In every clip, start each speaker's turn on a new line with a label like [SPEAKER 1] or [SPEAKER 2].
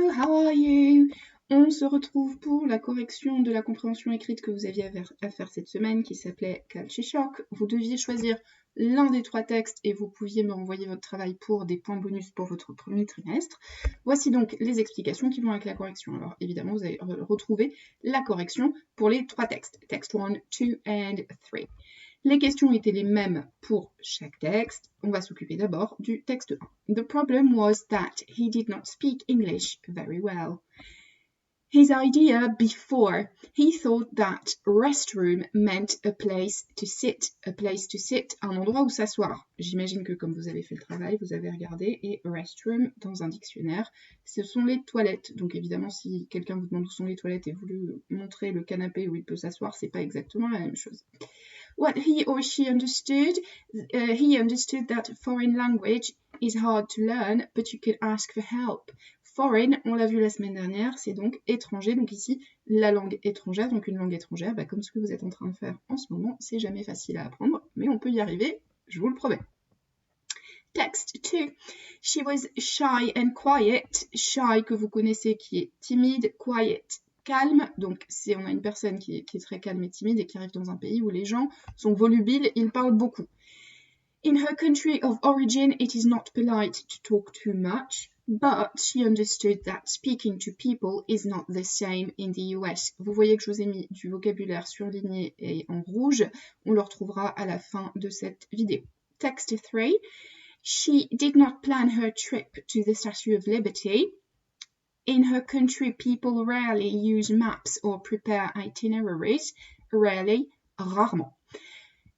[SPEAKER 1] Hello, how are you? On se retrouve pour la correction de la compréhension écrite que vous aviez à faire cette semaine qui s'appelait Culture Shock. Vous deviez choisir l'un des 3 textes et vous pouviez me renvoyer votre travail pour des points bonus pour votre premier trimestre. Voici donc les explications qui vont avec la correction. Alors évidemment, vous allez retrouver la correction pour les 3 textes. Text 1, 2 and 3. Les questions étaient les mêmes pour chaque texte. On va s'occuper d'abord du texte 1. The problem was that he did not speak English very well. His idea before, he thought that restroom meant a place to sit, un endroit où s'asseoir. J'imagine que comme vous avez fait le travail, vous avez regardé, et restroom, dans un dictionnaire, ce sont les toilettes. Donc évidemment, si quelqu'un vous demande où sont les toilettes et vous lui montrez le canapé où il peut s'asseoir, c'est pas exactement la même chose. What he or she understood, he understood that foreign language is hard to learn, but you could ask for help. Foreign, on l'a vu la semaine dernière, c'est donc étranger. Donc ici, la langue étrangère, donc une langue étrangère, comme ce que vous êtes en train de faire en ce moment, c'est jamais facile à apprendre, mais on peut y arriver, je vous le promets. Text 2. She was shy and quiet. Shy, que vous connaissez, qui est timide. Quiet, calme. Donc, on a une personne qui est très calme et timide et qui arrive dans un pays où les gens sont volubiles, ils parlent beaucoup. In her country of origin, it is not polite to talk too much, but she understood that speaking to people is not the same in the US. Vous voyez que je vous ai mis du vocabulaire surligné et en rouge. On le retrouvera à la fin de cette vidéo. Text 3. She did not plan her trip to the Statue of Liberty. In her country, people rarely use maps or prepare itineraries. Rarely, rarement.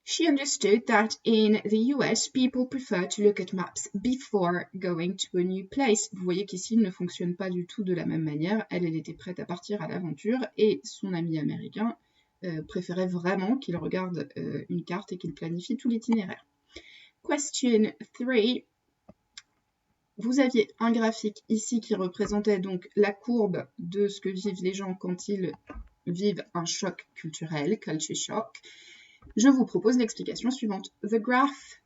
[SPEAKER 1] She understood that in the US, people prefer to look at maps before going to a new place. Vous voyez qu'ici, il ne fonctionne pas du tout de la même manière. Elle était prête à partir à l'aventure et son ami américain préférait vraiment qu'il regarde une carte et qu'il planifie tout l'itinéraire. Question 3. Vous aviez un graphique ici qui représentait donc la courbe de ce que vivent les gens quand ils vivent un choc culturel, culture shock. Je vous propose l'explication suivante. The graph,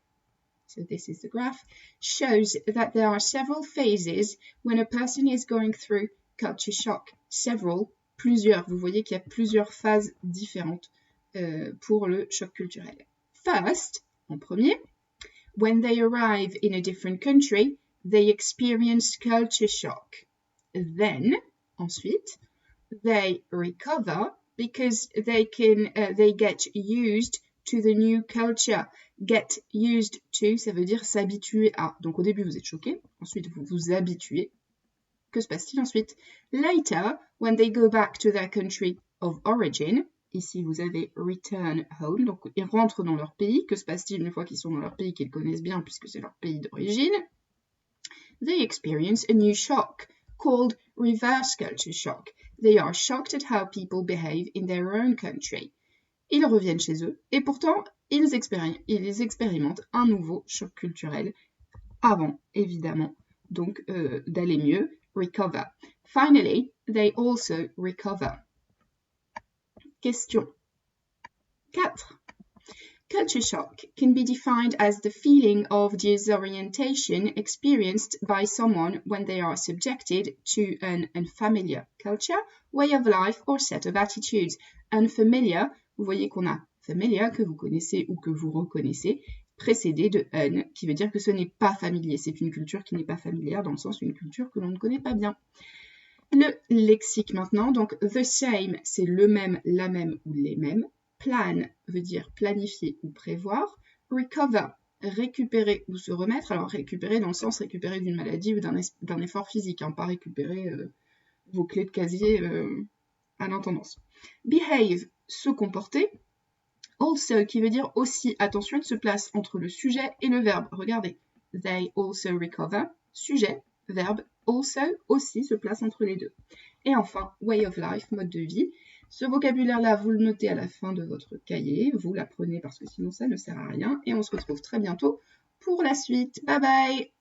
[SPEAKER 1] so this is the graph, shows that there are several phases when a person is going through culture shock. Several, plusieurs. Vous voyez qu'il y a plusieurs phases différentes pour le choc culturel. First, en premier, when they arrive in a different country, they experience culture shock. Then, ensuite, they recover because they get used to the new culture. Get used to, ça veut dire s'habituer à. Donc au début, vous êtes choqué, ensuite vous vous habituez. Que se passe-t-il ensuite? Later, when they go back to their country of origin, ici vous avez return home, donc ils rentrent dans leur pays. Que se passe-t-il une fois qu'ils sont dans leur pays qu'ils connaissent bien puisque c'est leur pays d'origine? They experience a new shock called reverse culture shock. They are shocked at how people behave in their own country. Ils reviennent chez eux et pourtant ils expérimentent un nouveau choc culturel avant, évidemment, donc d'aller mieux, recover. Finally, they also recover. Question 4. Culture shock can be defined as the feeling of disorientation experienced by someone when they are subjected to an unfamiliar culture, way of life, or set of attitudes. Unfamiliar, vous voyez qu'on a familiar, que vous connaissez ou que vous reconnaissez, précédé de un, qui veut dire que ce n'est pas familier. C'est une culture qui n'est pas familière, dans le sens une culture que l'on ne connaît pas bien. Le lexique maintenant, donc the same, c'est le même, la même ou les mêmes. Plan veut dire planifier ou prévoir. Recover, récupérer ou se remettre. Alors récupérer dans le sens récupérer d'une maladie ou d'un effort physique, hein, pas récupérer vos clés de casier à l'intendance. Behave, se comporter. Also, qui veut dire aussi, attention, il se place entre le sujet et le verbe. Regardez, they also recover. Sujet, verbe, also, aussi se place entre les deux. Et enfin, way of life, mode de vie. Ce vocabulaire-là, vous le notez à la fin de votre cahier, vous l'apprenez parce que sinon ça ne sert à rien. Et on se retrouve très bientôt pour la suite. Bye bye!